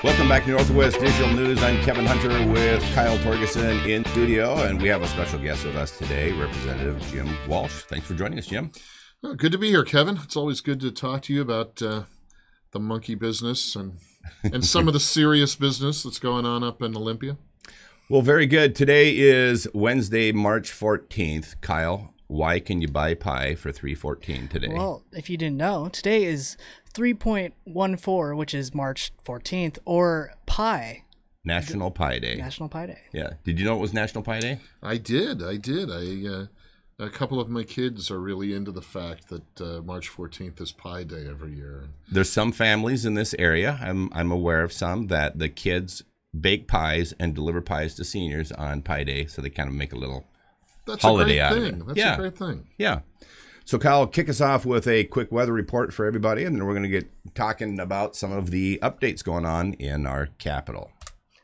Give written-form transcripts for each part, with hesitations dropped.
Welcome back to Northwest Digital News. I'm Kevin Hunter with Kyle Torgerson in studio, and we have a special guest with us today, Representative Jim Walsh. Thanks for joining us, Jim. Oh, good to be here, Kevin. It's always good to talk to you about the monkey business and some of the serious business that's going on up in Olympia. Well, very good. Today is Wednesday, March 14th. Kyle, why can you buy pie for $3.14 today? Well, if you didn't know, today is 3.14, which is March 14th, or Pi. National Pie Day. National Pie Day. Yeah. Did you know it was National Pie Day? I did. A couple of my kids are really into the fact that March 14th is Pie Day every year. There's some families in this area, I'm aware of some, that the kids bake pies and deliver pies to seniors on Pie Day, so they kind of make a little holiday out of it. That's a great thing. Yeah. So, Kyle, kick us off with a quick weather report for everybody, and then we're going to get talking about some of the updates going on in our capital.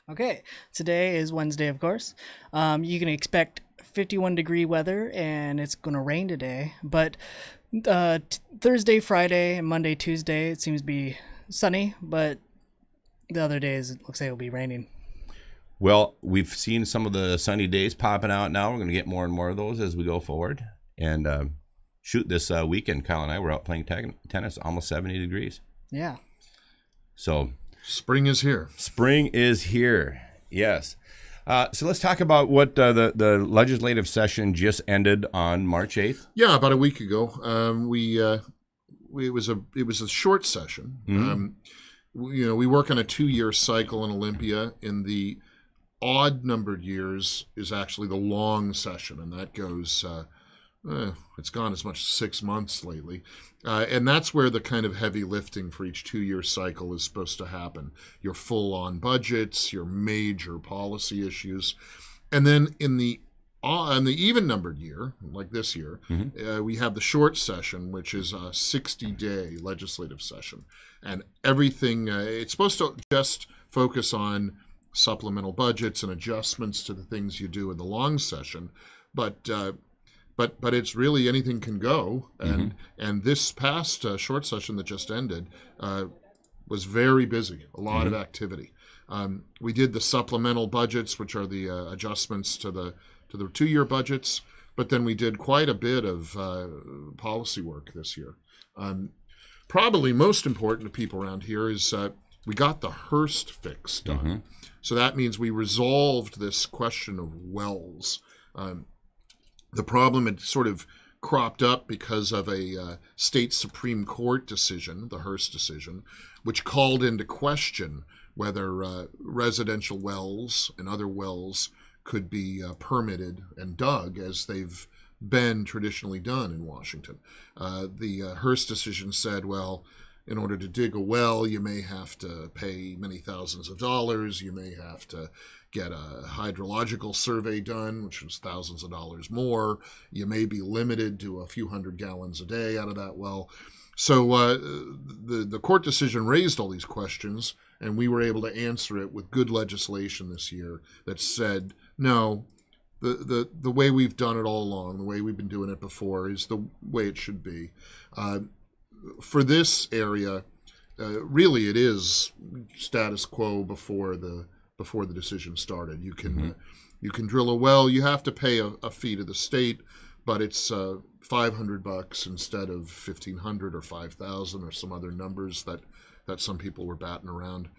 Okay. Today is Wednesday, of course. You can expect 51-degree weather, and it's going to rain today. But Thursday, Friday, and Monday, Tuesday, it seems to be sunny, but the other days it looks like it'll be raining. Well, we've seen some of the sunny days popping out now. We're going to get more and more of those as we go forward. And shoot, this weekend, Kyle and I were out playing tennis, almost 70 degrees. Yeah. So spring is here. Spring is here, yes. So let's talk about what the legislative session just ended on March 8th. Yeah, about a week ago. It was a short session. Mm-hmm. We work on a 2-year cycle in Olympia. In the odd-numbered years is actually the long session, and that goes it's gone as much as 6 months lately. And that's where the kind of heavy lifting for each 2-year cycle is supposed to happen. Your full-on budgets, your major policy issues. And then in the even-numbered year, like this year, mm-hmm. We have the short session, which is a 60-day legislative session. And everything, it's supposed to just focus on supplemental budgets and adjustments to the things you do in the long session. But it's really anything can go, and this past short session that just ended was very busy, a lot of activity. We did the supplemental budgets, which are the adjustments to the 2-year budgets, but then we did quite a bit of policy work this year. Probably most important to people around here is we got the Hearst fix done. Mm-hmm. So that means we resolved this question of wells. The problem had sort of cropped up because of a state Supreme Court decision, the Hearst decision, which called into question whether residential wells and other wells could be permitted and dug as they've been traditionally done in Washington. The Hearst decision said, well, in order to dig a well, you may have to pay many thousands of dollars. You may have to get a hydrological survey done, which was thousands of dollars more. You may be limited to a few hundred gallons a day out of that well. So the court decision raised all these questions, and we were able to answer it with good legislation this year that said, no, the way we've done it all along, the way we've been doing it before is the way it should be. For this area, really it is status quo before the decision started. You can you can drill a well. You have to pay a fee to the state, but it's $500 instead of $1,500 or $5,000 or some other numbers that some people were batting around.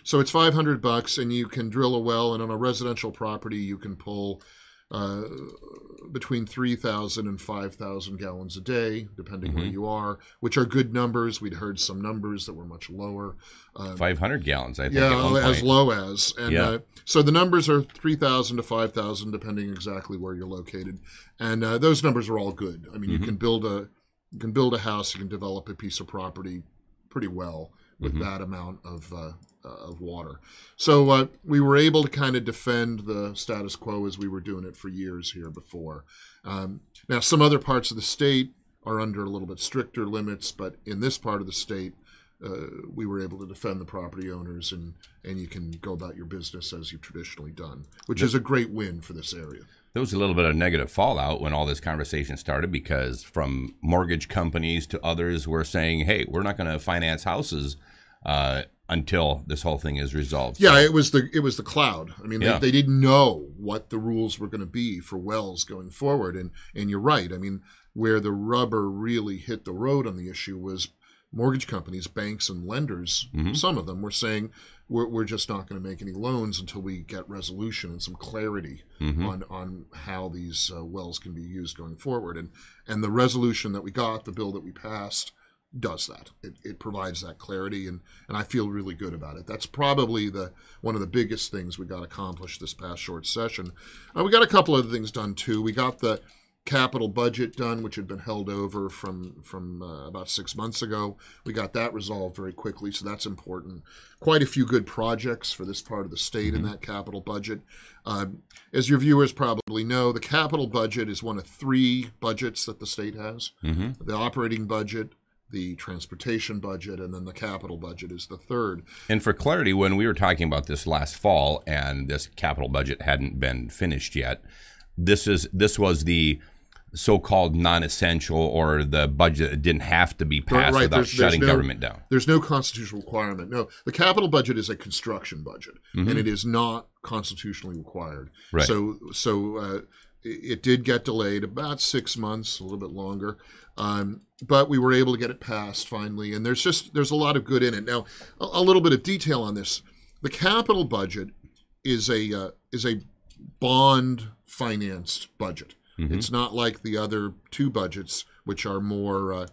So it's $500, and you can drill a well. And on a residential property, you can pull between 3,000 and 5,000 gallons a day, depending where you are, which are good numbers. We'd heard some numbers that were much lower. 500 gallons, I think. Yeah, as low as. And so the numbers are 3,000 to 5,000, depending exactly where you're located. And those numbers are all good. I mean, you can build a house, you can develop a piece of property pretty well with that amount of water. So we were able to kind of defend the status quo as we were doing it for years here before. Now, some other parts of the state are under a little bit stricter limits, but in this part of the state, we were able to defend the property owners, and you can go about your business as you've traditionally done, which is a great win for this area. There was a little bit of negative fallout when all this conversation started, because from mortgage companies to others were saying, hey, we're not going to finance houses until this whole thing is resolved. Yeah, it was the cloud. I mean, Yeah. they didn't know what the rules were going to be for wells going forward. And you're right. I mean, where the rubber really hit the road on the issue was mortgage companies, banks, and lenders. Some of them were saying, we're just not going to make any loans until we get resolution and some clarity on how these wells can be used going forward. And the resolution that we got, the bill that we passed, does that. It provides that clarity, and I feel really good about it. That's probably one of the biggest things we got accomplished this past short session. We got a couple other things done too. We got the capital budget done, which had been held over from about 6 months ago. We got that resolved very quickly, so that's important. Quite a few good projects for this part of the state in that capital budget. As your viewers probably know, the capital budget is one of 3 budgets that the state has. The operating budget, the transportation budget, and then the capital budget is the 3rd. And for clarity, when we were talking about this last fall and this capital budget hadn't been finished yet, this was the so-called non-essential, or the budget that didn't have to be passed without shutting government down. There's no constitutional requirement. No, the capital budget is a construction budget, and it is not constitutionally required. Right. So it did get delayed about 6 months, a little bit longer, but we were able to get it passed finally. And there's a lot of good in it. Now, a little bit of detail on this: the capital budget is a bond financed budget. It's not like the other 2 budgets, which are more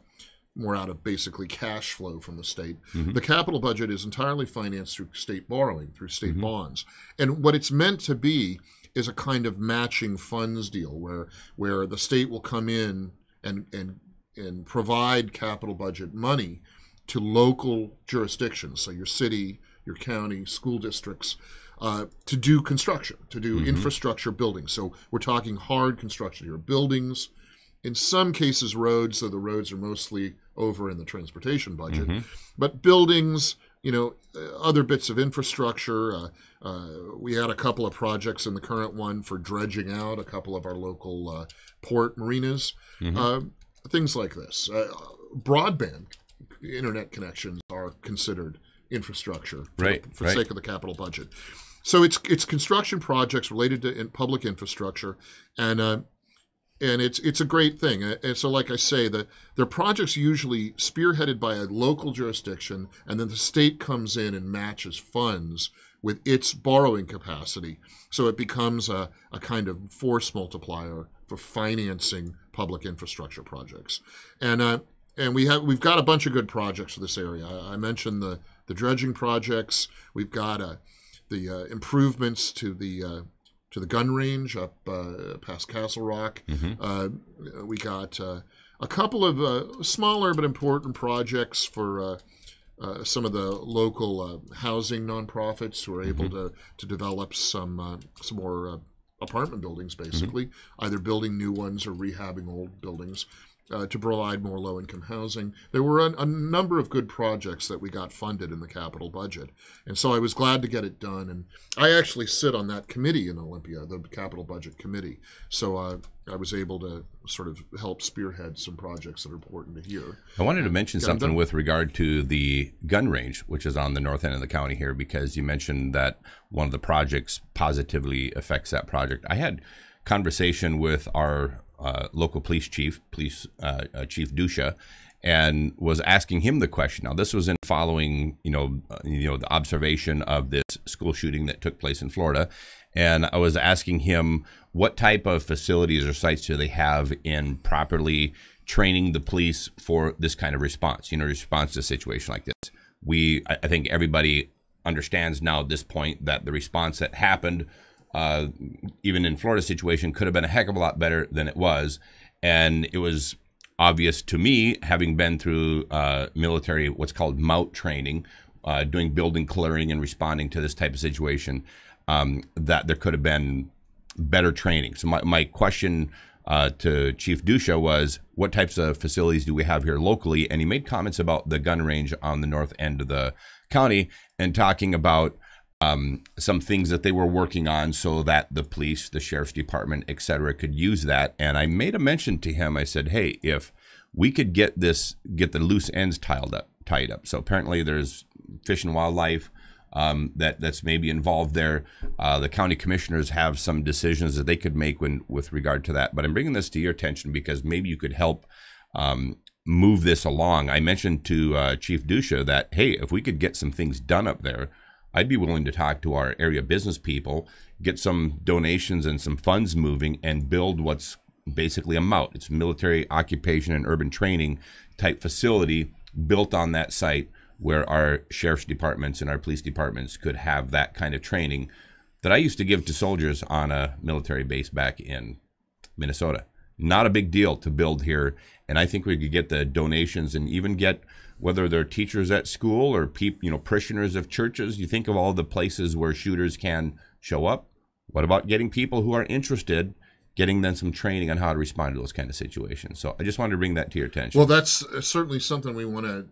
out of basically cash flow from the state. The capital budget is entirely financed through state borrowing, through state bonds. And what it's meant to be is a kind of matching funds deal where the state will come in and provide capital budget money to local jurisdictions, so your city, your county, school districts, to do construction, to do infrastructure building. So we're talking hard construction here, buildings, in some cases roads, though the roads are mostly over in the transportation budget, but buildings, other bits of infrastructure. We had a couple of projects in the current one for dredging out a couple of our local port marinas, things like this. Broadband internet connections are considered infrastructure for the sake of the capital budget. So it's construction projects related to public infrastructure, and it's a great thing. And so, like I say, they're projects usually spearheaded by a local jurisdiction, and then the state comes in and matches funds with its borrowing capacity. So it becomes a kind of force multiplier for financing public infrastructure projects. And we've got a bunch of good projects for this area. I mentioned the dredging projects. We've got the improvements to the gun range up past Castle Rock. We got a couple of smaller but important projects for some of the local housing nonprofits who are able to develop some more apartment buildings, basically, either building new ones or rehabbing old buildings to provide more low-income housing. There were a number of good projects that we got funded in the capital budget, and so I was glad to get it done. And I actually sit on that committee in Olympia, the capital budget committee, so I was able to sort of help spearhead some projects that are important to hear. I wanted to mention something with regard to the gun range, which is on the north end of the county here, because you mentioned that one of the projects positively affects that project. I had conversation with our local police chief Chief Dusha, and was asking him the question. Now, this was in following, the observation of this school shooting that took place in Florida, and I was asking him what type of facilities or sites do they have in properly training the police for this kind of response. Response to a situation like this. I think everybody understands now at this point that the response that happened, even in Florida's situation, could have been a heck of a lot better than it was. And it was obvious to me, having been through military, what's called MOUT training, doing building clearing and responding to this type of situation, that there could have been better training. So my question to Chief Dusha was, what types of facilities do we have here locally? And he made comments about the gun range on the north end of the county, and talking about some things that they were working on so that the police, the sheriff's department, et cetera, could use that. And I made a mention to him. I said, hey, if we could get the loose ends tied up. So apparently there's Fish and Wildlife that's maybe involved there. The county commissioners have some decisions that they could make with regard to that. But I'm bringing this to your attention because maybe you could help move this along. I mentioned to Chief Dusha that, hey, if we could get some things done up there, I'd be willing to talk to our area business people, get some donations and some funds moving, and build what's basically a MOUT. It's military occupation and urban training type facility built on that site where our sheriff's departments and our police departments could have that kind of training that I used to give to soldiers on a military base back in Minnesota. Not a big deal to build here, and I think we could get the donations and even get, whether they're teachers at school or parishioners of churches. You think of all the places where shooters can show up. What about getting people who are interested, getting them some training on how to respond to those kind of situations? So I just wanted to bring that to your attention. Well, that's certainly something we want to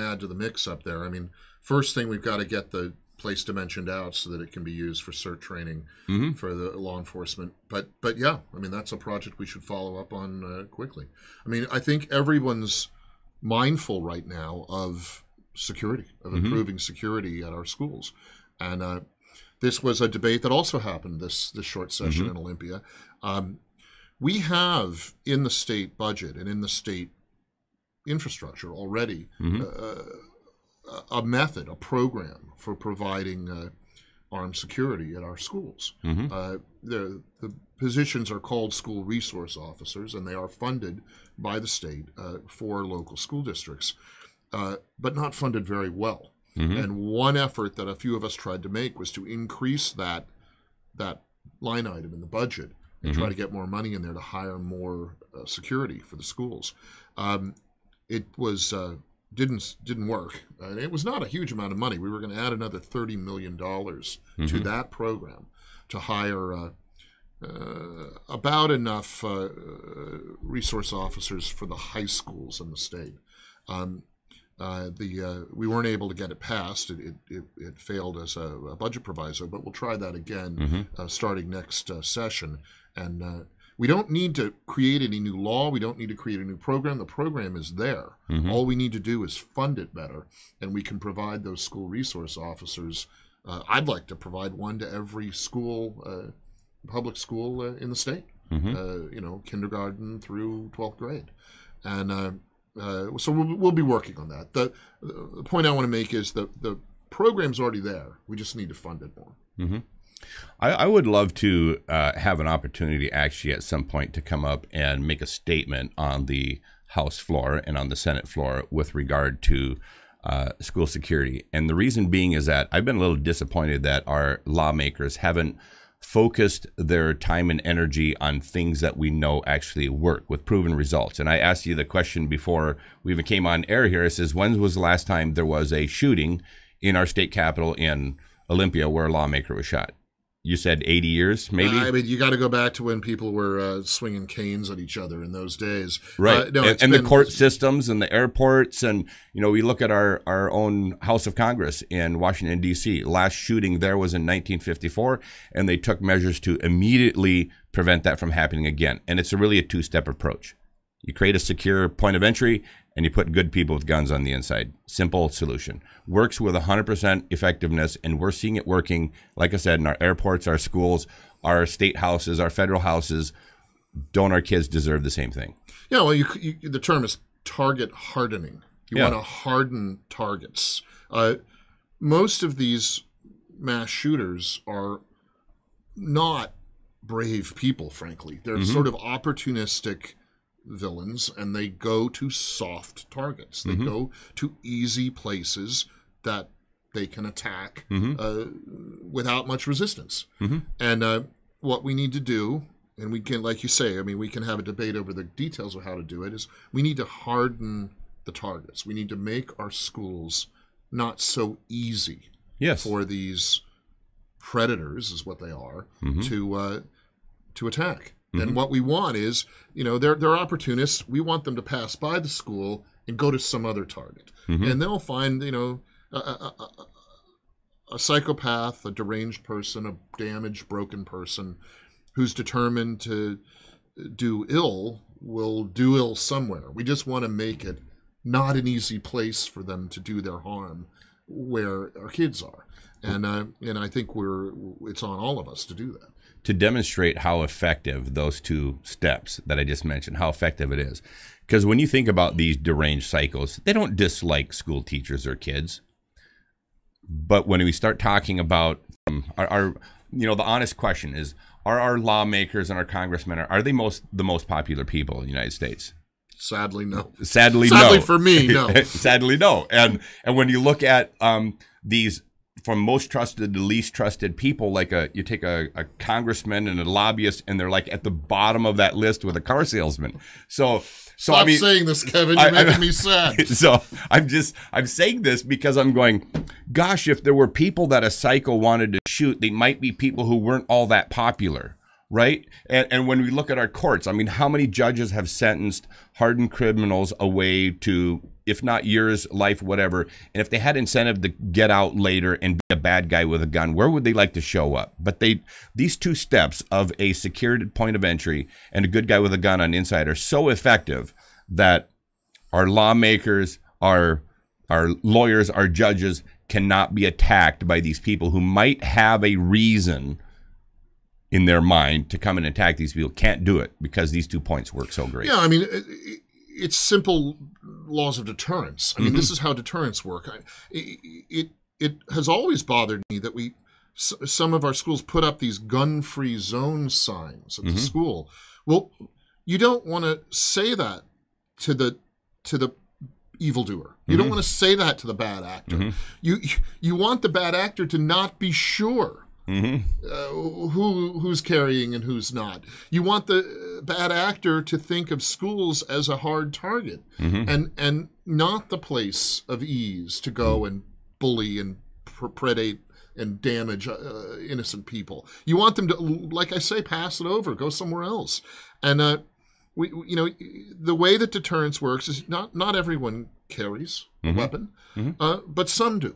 add to the mix up there. I mean, first thing, we've got to get the place dimensioned out so that it can be used for CERT training for the law enforcement. But yeah, I mean, that's a project we should follow up on quickly. I mean, I think everyone's mindful right now of security, of improving security at our schools. And this was a debate that also happened this short session in Olympia. We have in the state budget and in the state infrastructure already a method, a program for providing armed security at our schools. The positions are called school resource officers, and they are funded by the state for local school districts, but not funded very well. And one effort that a few of us tried to make was to increase that line item in the budget and try to get more money in there to hire more security for the schools. It was didn't work. It was not a huge amount of money. We were going to add another $30 million to that program to hire about enough resource officers for the high schools in the state. We weren't able to get it passed. It failed as a budget proviso, but we'll try that again starting next session. And we don't need to create any new law. We don't need to create a new program. The program is there. All we need to do is fund it better, and we can provide those school resource officers. I'd like to provide one to every school, public school in the state, kindergarten through 12th grade. And so we'll be working on that. The point I want to make is that the program's already there. We just need to fund it more. I would love to have an opportunity actually at some point to come up and make a statement on the House floor and on the Senate floor with regard to school security. And the reason being is that I've been a little disappointed that our lawmakers haven't focused their time and energy on things that we know actually work with proven results. And I asked you the question before we even came on air here. It says, when was the last time there was a shooting in our state capitol in Olympia where a lawmaker was shot? You said 80 years, maybe? I mean, you got to go back to when people were swinging canes at each other in those days. Right. And the court systems and the airports. And, we look at our own House of Congress in Washington, D.C. Last shooting there was in 1954, and they took measures to immediately prevent that from happening again. And it's really a two-step approach. You create a secure point of entry, and you put good people with guns on the inside. Simple solution. Works with 100% effectiveness, and we're seeing it working, like I said, in our airports, our schools, our state houses, our federal houses. Don't our kids deserve the same thing? Yeah, well, the term is target hardening. You want to harden targets. Most of these mass shooters are not brave people, frankly. They're sort of opportunistic villains, and they go to soft targets. They go to easy places that they can attack without much resistance. And what we need to do, and we can, like you say, I mean, we can have a debate over the details of how to do it, is we need to harden the targets. We need to make our schools not so easy for these predators, is what they are, to attack. And what we want is, they're opportunists. We want them to pass by the school and go to some other target. And they'll find, a psychopath, a deranged person, a damaged, broken person who's determined to do ill will do ill somewhere. We just want to make it not an easy place for them to do their harm. where our kids are. And I think it's on all of us to do that. To demonstrate how effective those two steps that I just mentioned, how effective it is. Because when you think about these deranged psychos, they don't dislike school teachers or kids. But when we start talking about the honest question is, are our lawmakers and our congressmen, are they the most popular people in the United States? Sadly, no. Sadly, no. Sadly for me, no. Sadly, no. And when you look at these from most trusted to least trusted people, like you take a congressman and a lobbyist, and they're like at the bottom of that list with a car salesman. So Stop saying this, Kevin. You're making me sad. So I'm saying this because I'm going, gosh, if there were people that a psycho wanted to shoot, they might be people who weren't all that popular, right? And when we look at our courts, I mean, how many judges have sentenced hardened criminals away to, if not years, life, whatever, and if they had incentive to get out later and be a bad guy with a gun, where would they like to show up? But these two steps of a secured point of entry and a good guy with a gun on the inside are so effective that our lawmakers, our lawyers, our judges cannot be attacked by these people who might have a reason in their mind to come and attack these people. Can't do it because these 2 points work so great. Yeah, I mean, it's simple laws of deterrence. I mean, this is how deterrence work. It has always bothered me that some of our schools put up these gun-free zone signs at the school. Well, you don't want to say that to the evildoer. You don't want to say that to the bad actor. You want the bad actor to not be sure who's carrying and who's not. You want the bad actor to think of schools as a hard target and not the place of ease to go and bully and predate and damage innocent people. You want them to, like I say, pass it over, go somewhere else. And the way that deterrence works is not everyone carries a weapon, but some do.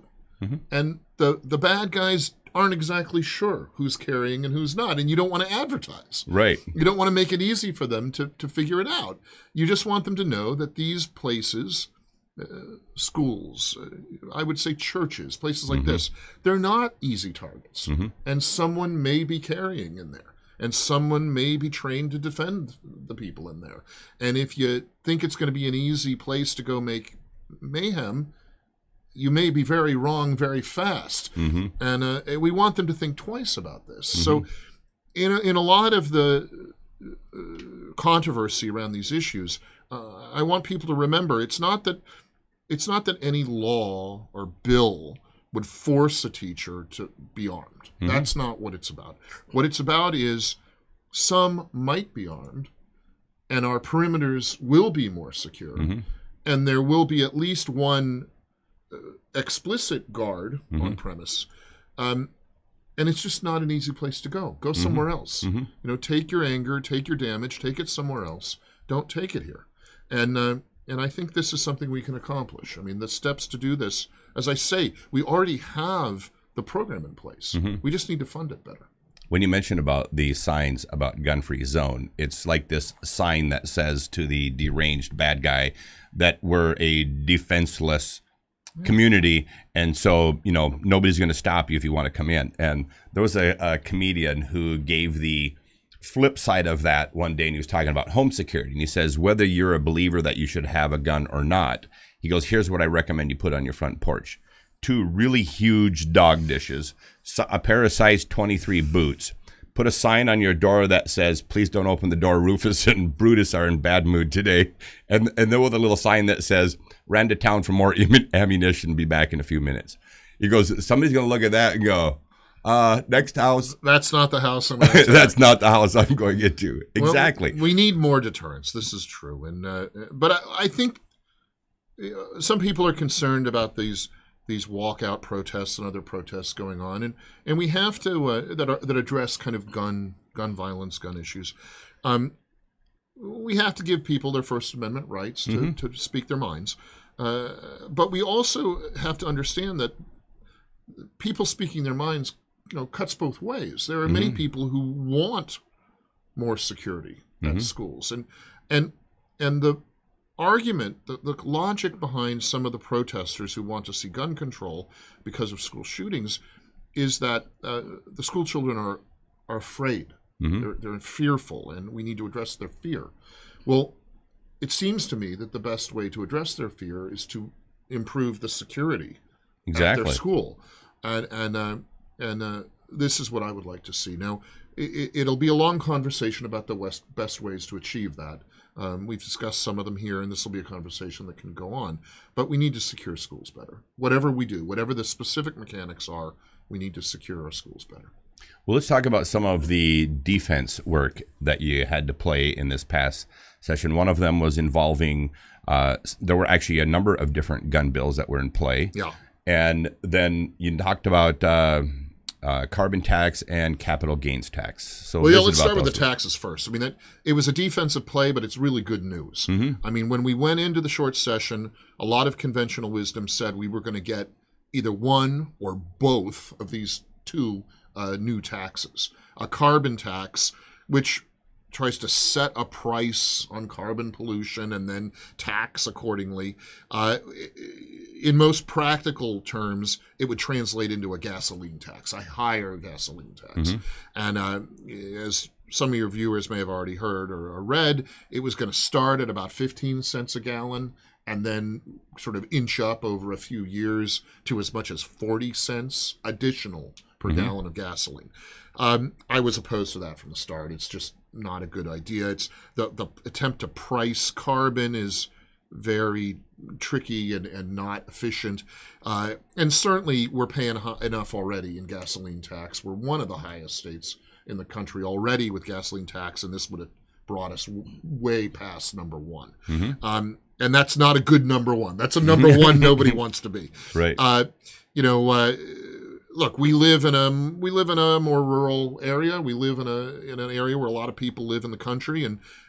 And the bad guys aren't exactly sure who's carrying and who's not, and you don't want to advertise. Right. You don't want to make it easy for them to figure it out. You just want them to know that these places, schools, I would say churches, places like this, they're not easy targets. And someone may be carrying in there, and someone may be trained to defend the people in there. And if you think it's going to be an easy place to go make mayhem, you may be very wrong very fast. And we want them to think twice about this. So in a lot of the controversy around these issues, I want people to remember it's not that any law or bill would force a teacher to be armed. That's not what it's about. What it's about is some might be armed, and our perimeters will be more secure, and there will be at least one explicit guard on premise, and it's just not an easy place to go. Go somewhere else. Take your anger, take your damage, take it somewhere else. Don't take it here. And I think this is something we can accomplish. I mean, the steps to do this, as I say, we already have the program in place. We just need to fund it better. When you mentioned about the signs about gun-free zone, it's like this sign that says to the deranged bad guy that we're a defenseless community, and so nobody's going to stop you if you want to come in. And there was a comedian who gave the flip side of that one day, and he was talking about home security, and he says, whether you're a believer that you should have a gun or not, he goes, here's what I recommend you put on your front porch: 2 really huge dog dishes, a pair of size 23 boots. Put a sign on your door that says, please don't open the door, Rufus and Brutus are in bad mood today. And then with a little sign that says, ran to town for more ammunition, be back in a few minutes. He goes, somebody's going to look at that and go, next house. That's not the house I'm going to That's not the house I'm going into. Exactly. Well, we need more deterrence. This is true. And but I think some people are concerned about these walkout protests and other protests going on, and we have to that address kind of gun violence, gun issues. We have to give people their First Amendment rights to speak their minds, but we also have to understand that people speaking their minds, cuts both ways. There are many people who want more security at schools, and argument, the logic behind some of the protesters who want to see gun control because of school shootings is that the school children are afraid. They're fearful, and we need to address their fear. Well, it seems to me that the best way to address their fear is to improve the security at their school, and this is what I would like to see. Now, it'll be a long conversation about the best ways to achieve that. We've discussed some of them here, and this will be a conversation that can go on. But we need to secure schools better. Whatever we do, whatever the specific mechanics are, we need to secure our schools better. Well, let's talk about some of the defense work that you had to play in this past session. One of them was involving, there were actually a number of different gun bills that were in play. Yeah. And then you talked about carbon tax and capital gains tax. So well, yeah, let's start with the taxes first. I mean, it was a defensive play, but it's really good news. I mean, when we went into the short session, a lot of conventional wisdom said we were going to get either one or both of these two new taxes. A carbon tax, which tries to set a price on carbon pollution and then tax accordingly. In most practical terms, it would translate into a gasoline tax, a higher gasoline tax. And as some of your viewers may have already heard or read, it was going to start at about 15 cents a gallon and then sort of inch up over a few years to as much as 40 cents additional per gallon of gasoline. I was opposed to that from the start. It's just not a good idea. It's the attempt to price carbon is very tricky and not efficient. And certainly we're paying enough already in gasoline tax. We're one of the highest states in the country already with gasoline tax, and this would have brought us way past number one. And that's not a good number one. That's a number one nobody wants to be. Right. Look, we live in a more rural area. We live in an area where a lot of people live in the country,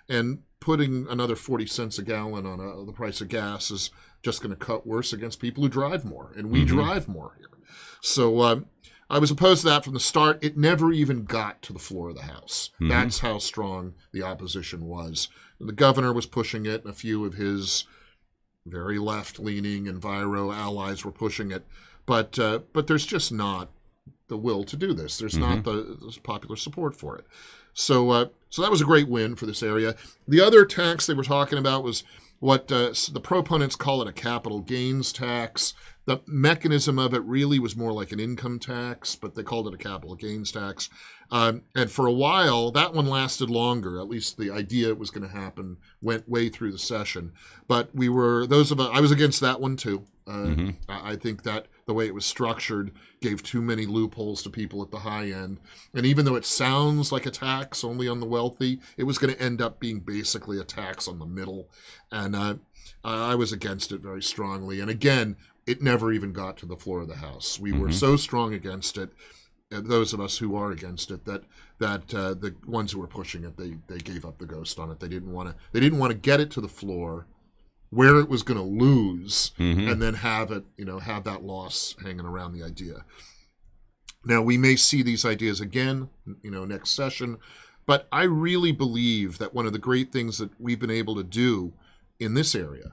and putting another 40 cents a gallon on the price of gas is just going to cut worse against people who drive more, and we drive more here. So I was opposed to that from the start. It never even got to the floor of the House. That's how strong the opposition was. The governor was pushing it, and a few of his very left-leaning Enviro allies were pushing it. But there's just not the will to do this. There's not the popular support for it. So that was a great win for this area. The other tax they were talking about was what the proponents call it a capital gains tax. The mechanism of it really was more like an income tax, but they called it a capital gains tax. And for a while, that one lasted longer. At least the idea it was going to happen went way through the session. But I was against that one too. I think that the way it was structured gave too many loopholes to people at the high end. And even though it sounds like a tax only on the wealthy, it was going to end up being basically a tax on the middle. And I was against it very strongly. And again, it never even got to the floor of the House. We were so strong against it, those of us who are against it, that the ones who were pushing it, they gave up the ghost on it. They didn't want to get it to the floor where it was going to lose, and then have that loss hanging around the idea. Now, we may see these ideas again, next session, but I really believe that one of the great things that we've been able to do in this area,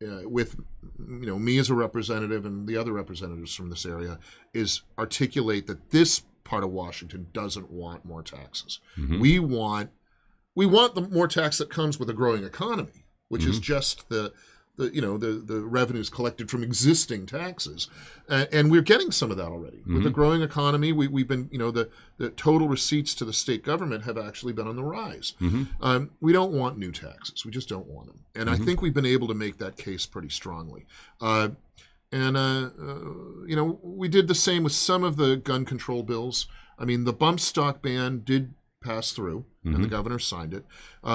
with me as a representative and the other representatives from this area, is articulate that this part of Washington doesn't want more taxes. We want the more tax that comes with a growing economy, which is just the revenues collected from existing taxes, and we're getting some of that already with the growing economy. We've been, the total receipts to the state government have actually been on the rise. We don't want new taxes. We just don't want them, and I think we've been able to make that case pretty strongly. We did the same with some of the gun control bills. I mean, the bump stock ban did pass through, and the governor signed it.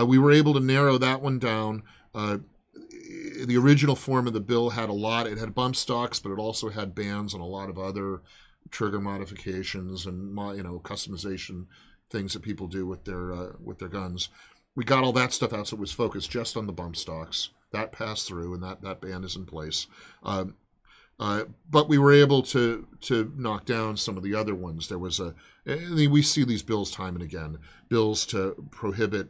We were able to narrow that one down. The original form of the bill had it had bump stocks, but it also had bans on a lot of other trigger modifications and customization things that people do with their guns. We got all that stuff out, so it was focused just on the bump stocks. That passed through, and that ban is in place. But we were able to knock down some of the other ones. There was we see these bills time and again, bills to prohibit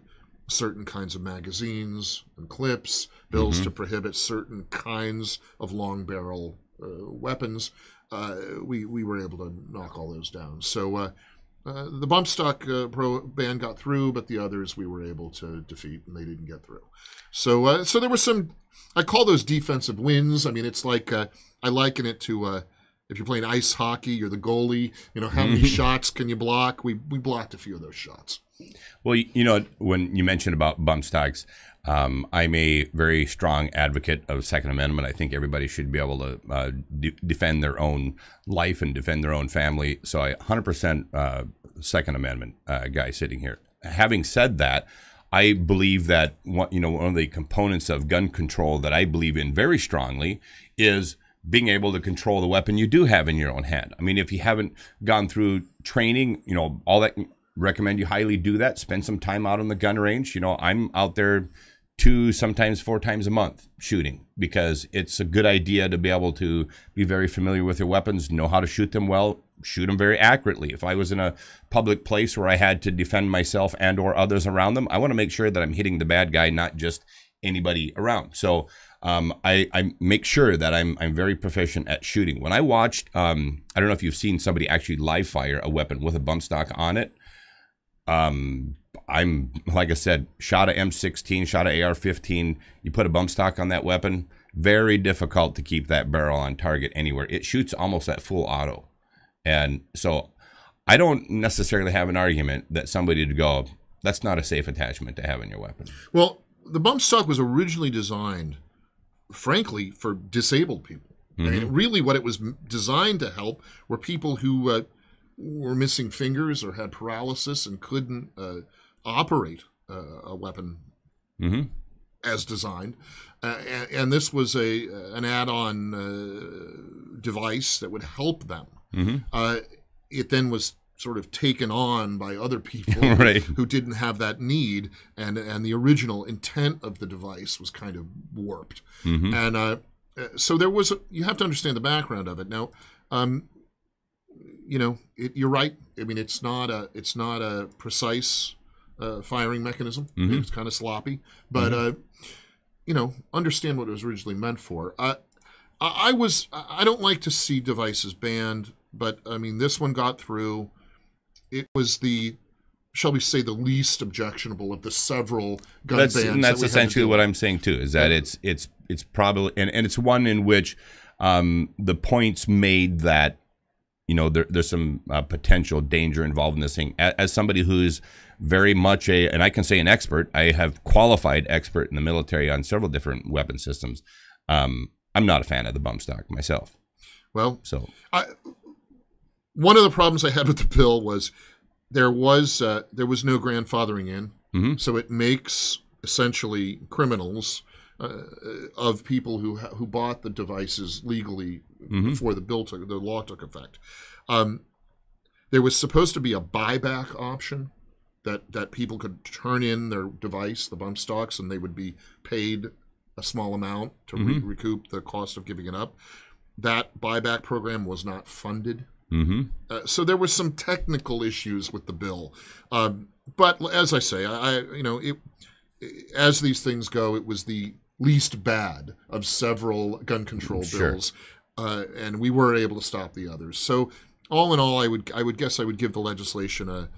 certain kinds of magazines and clips, bills to prohibit certain kinds of long barrel weapons. We were able to knock all those down. So the bump stock ban got through, but the others we were able to defeat, and they didn't get through. So so there were some, I call those defensive wins. I mean, it's like I liken it to if you're playing ice hockey, you're the goalie. You know, how many shots can you block? We blocked a few of those shots. Well, you know, when you mentioned about bump stocks, I'm a very strong advocate of Second Amendment. I think everybody should be able to defend their own life and defend their own family. So I 100% Second Amendment guy sitting here. Having said that, I believe that one of the components of gun control that I believe in very strongly is being able to control the weapon you do have in your own hand. I mean, if you haven't gone through training, all that, recommend you highly do that. Spend some time out on the gun range. I'm out there 2, sometimes 4 times a month shooting, because it's a good idea to be able to be very familiar with your weapons, know how to shoot them well, shoot them very accurately. If I was in a public place where I had to defend myself and or others around them, I want to make sure that I'm hitting the bad guy, not just anybody around. So I make sure that I'm very proficient at shooting. When I watched, I don't know if you've seen somebody actually live fire a weapon with a bump stock on it. I'm, like I said, shot a M16, shot a AR-15. You put a bump stock on that weapon, very difficult to keep that barrel on target anywhere. It shoots almost at full auto. And so I don't necessarily have an argument that somebody to go, that's not a safe attachment to have in your weapon. Well, the bump stock was originally designed, frankly, for disabled people. I mean, really what it was designed to help were people who were missing fingers or had paralysis and couldn't operate a weapon as designed. And this was an add-on device that would help them. It then was sort of taken on by other people who didn't have that need, and the original intent of the device was kind of warped. And so there was you have to understand the background of it. Now, you're right. I mean, it's not a precise firing mechanism. It's kind of sloppy, but understand what it was originally meant for. I don't like to see devices banned, but I mean, this one got through. It was shall we say, the least objectionable of the several gun bans. And that's essentially what I'm saying too. Is that it's probably and it's one in which the points made that there's some potential danger involved in this thing. As somebody who's very much and I can say an expert, I have qualified expert in the military on several different weapon systems. I'm not a fan of the bump stock myself. Well, so one of the problems I had with the bill was there was no grandfathering in, so it makes essentially criminals of people who bought the devices legally before the law took effect. There was supposed to be a buyback option that people could turn in their device, the bump stocks, and they would be paid a small amount to recoup the cost of giving it up. That buyback program was not funded. So there were some technical issues with the bill. But as I say, as these things go, it was the least bad of several gun control bills. And we were able to stop the others. So all in all, I would guess I would give the legislation a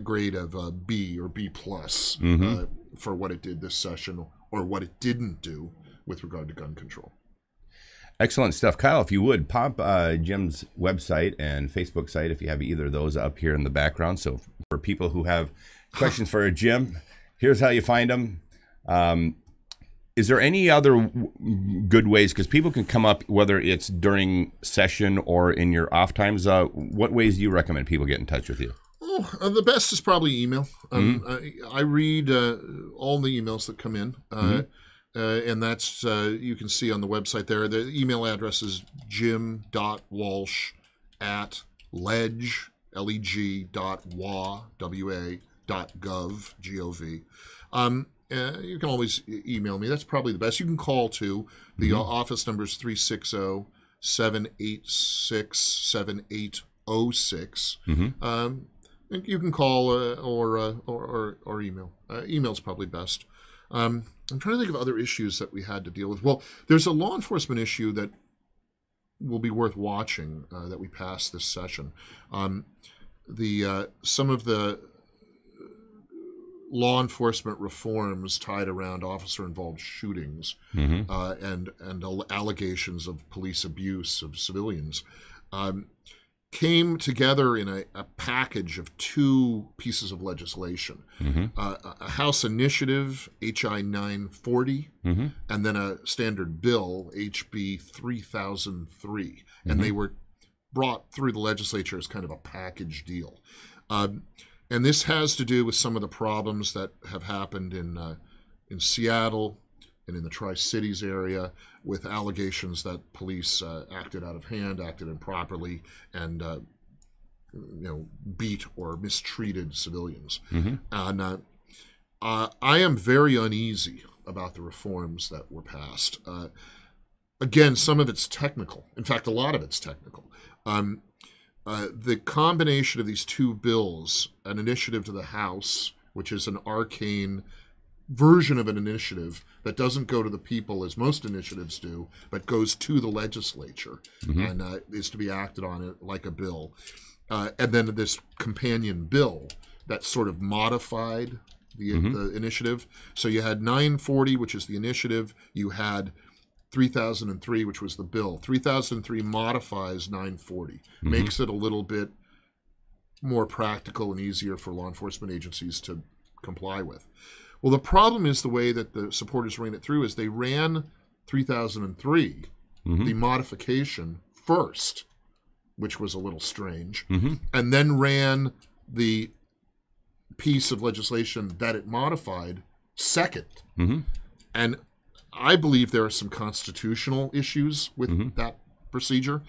grade of B or B plus for what it did this session, or what it didn't do with regard to gun control. Excellent stuff. Kyle, if you would, pop Jim's website and Facebook site if you have either of those up here in the background. So for people who have questions for Jim, here's how you find them. Is there any other good ways? Because people can come up, whether it's during session or in your off times. What ways do you recommend people get in touch with you? Oh, the best is probably email. I read all the emails that come in. And that's, you can see on the website there. The email address is jim.walsh@leg.wa.gov, G-O-V. You can always email me. That's probably the best. You can call, too. The office number is 360-786-7806. You can call or email. Email's probably best. I'm trying to think of other issues that we had to deal with. Well, there's a law enforcement issue that will be worth watching that we passed this session. Some of the law enforcement reforms tied around officer-involved shootings and allegations of police abuse of civilians came together in a package of two pieces of legislation. A House initiative, H.I. 940, and then a standard bill, H.B. 3003. And they were brought through the legislature as kind of a package deal. And this has to do with some of the problems that have happened in Seattle and in the Tri-Cities area with allegations that police acted out of hand, acted improperly, and beat or mistreated civilians. And I am very uneasy about the reforms that were passed. Again, some of it's technical. In fact, a lot of it's technical. The combination of these two bills, an initiative to the House, which is an arcane version of an initiative that doesn't go to the people as most initiatives do, but goes to the legislature and is to be acted on it like a bill. And then this companion bill that sort of modified the initiative. So you had 940, which is the initiative. You had 3003, which was the bill. 3003 modifies 940, makes it a little bit more practical and easier for law enforcement agencies to comply with. Well, the problem is the way that the supporters ran it through is they ran 3003, the modification first, which was a little strange, and then ran the piece of legislation that it modified second. And I believe there are some constitutional issues with that procedure.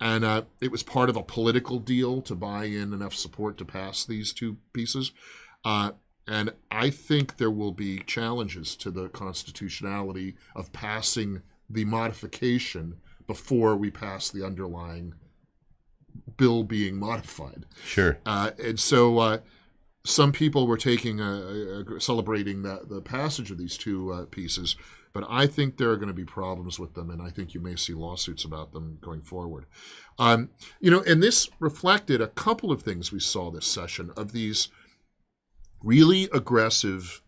And it was part of a political deal to buy in enough support to pass these two pieces. And I think there will be challenges to the constitutionality of passing the modification before we pass the underlying bill being modified. Sure. And so some people were celebrating the passage of these two pieces, but I think there are going to be problems with them, and I think you may see lawsuits about them going forward. And this reflected a couple of things we saw this session of these really aggressive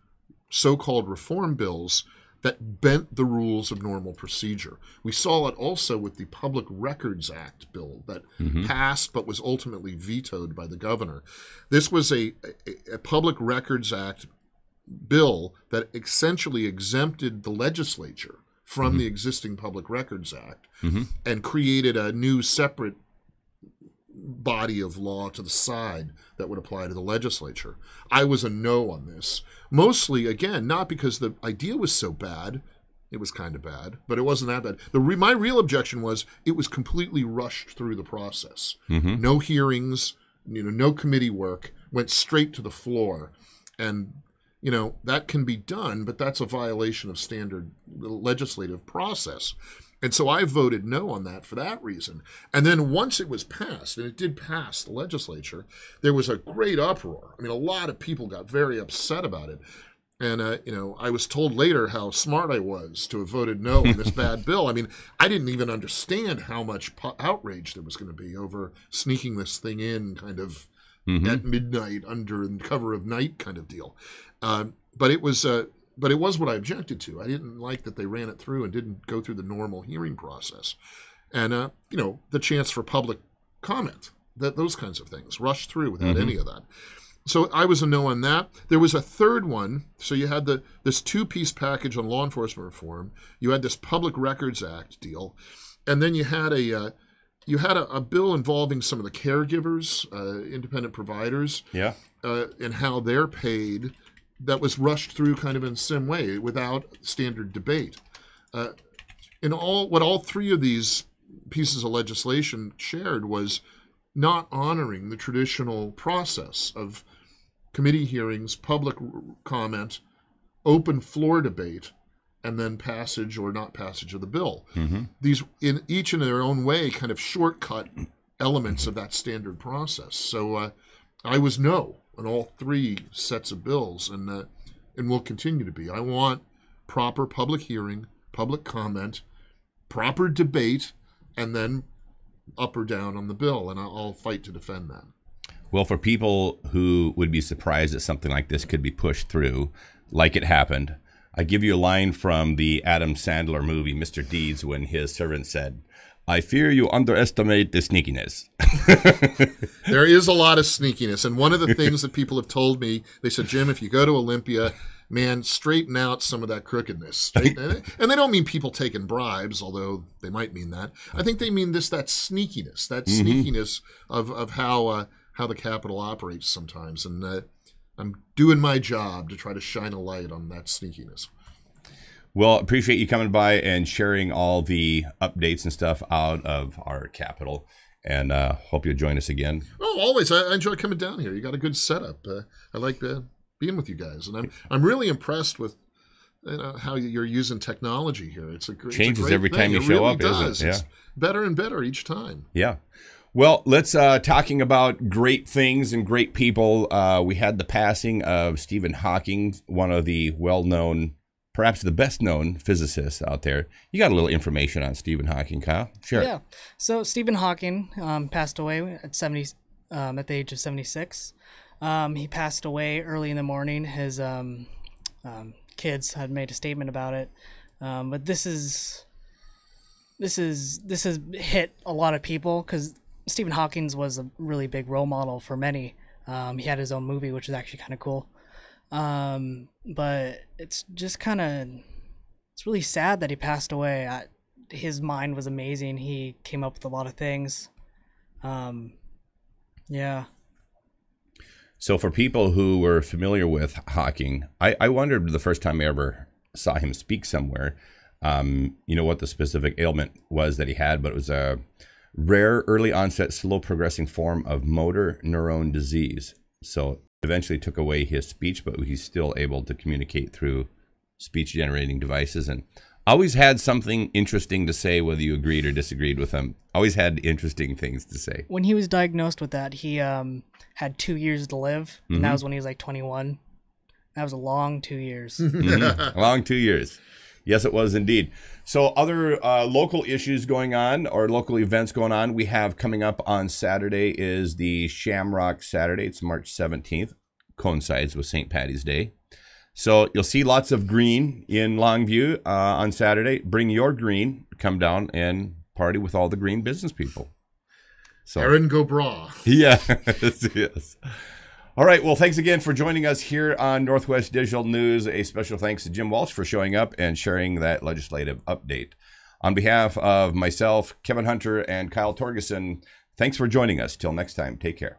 so-called reform bills that bent the rules of normal procedure. We saw it also with the Public Records Act bill that passed but was ultimately vetoed by the governor. This was a Public Records Act bill that essentially exempted the legislature from the existing Public Records Act and created a new separate body of law to the side that would apply to the legislature. I was a no on this. Mostly, again, not because the idea was so bad. It was kind of bad, but it wasn't that bad. My real objection was it was completely rushed through the process. No hearings, no committee work, went straight to the floor. And, that can be done, but that's a violation of standard legislative process. And so I voted no on that for that reason. And then once it was passed, and it did pass the legislature, there was a great uproar. I mean, a lot of people got very upset about it. And, I was told later how smart I was to have voted no on this bad bill. I mean, I didn't even understand how much outrage there was going to be over sneaking this thing in kind of at midnight under the cover of night kind of deal. But it was what I objected to. I didn't like that they ran it through and didn't go through the normal hearing process. And, the chance for public comment, those kinds of things, rushed through without any of that. So I was a no on that. There was a third one. So you had this two-piece package on law enforcement reform. You had this Public Records Act deal. And then you had a bill involving some of the caregivers, independent providers, and how they're paid. That was rushed through kind of in the same way without standard debate. What all three of these pieces of legislation shared was not honoring the traditional process of committee hearings, public comment, open floor debate, and then passage or not passage of the bill. These, each in their own way, kind of shortcut elements of that standard process. So I was no on all three sets of bills, and will continue to be. I want proper public hearing, public comment, proper debate, and then up or down on the bill, and I'll fight to defend that. Well, for people who would be surprised that something like this could be pushed through, like it happened, I give you a line from the Adam Sandler movie, Mr. Deeds, when his servant said, "I fear you underestimate the sneakiness." There is a lot of sneakiness. And one of the things that people have told me, they said, Jim, if you go to Olympia, man, straighten out some of that crookedness. And they don't mean people taking bribes, although they might mean that. I think they mean that sneakiness, sneakiness of how the Capitol operates sometimes. And I'm doing my job to try to shine a light on that sneakiness. Well, appreciate you coming by and sharing all the updates and stuff out of our Capitol. And hope you'll join us again. Oh, always. I enjoy coming down here. You got a good setup. I like being with you guys. And I'm really impressed with how you're using technology here. It's a great changes it's a great every thing. time you it show really up, does. isn't it? Yeah. It's better and better each time. Yeah. Well, let's talking about great things and great people. We had the passing of Stephen Hawking, one of the well-known, perhaps the best-known physicists out there. You got a little information on Stephen Hawking, Kyle? Sure. Yeah. So Stephen Hawking passed away at the age of 76. He passed away early in the morning. His kids had made a statement about it, but this has hit a lot of people because Stephen Hawking was a really big role model for many. He had his own movie, which is actually kind of cool. But it's just it's really sad that he passed away. His mind was amazing. He came up with a lot of things. Yeah. So for people who were familiar with Hawking, I wondered the first time I ever saw him speak somewhere, what the specific ailment was that he had, but it was a rare, early onset, slow progressing form of motor neuron disease. So eventually took away his speech, but he's still able to communicate through speech generating devices, and always had something interesting to say, whether you agreed or disagreed with him. Always had interesting things to say. When he was diagnosed with that, he had 2 years to live, and that was when he was like 21. That was a long 2 years. A long 2 years. Yes, it was indeed. So other local issues going on, or local events going on, we have coming up on Saturday is the Shamrock Saturday. It's March 17th. Coincides with St. Paddy's Day. So you'll see lots of green in Longview on Saturday. Bring your green. Come down and party with all the green business people. So, Aaron go bra. Yeah, yes. All right. Well, thanks again for joining us here on Northwest Digital News. A special thanks to Jim Walsh for showing up and sharing that legislative update. On behalf of myself, Kevin Hunter, and Kyle Torgerson, thanks for joining us. Till next time, take care.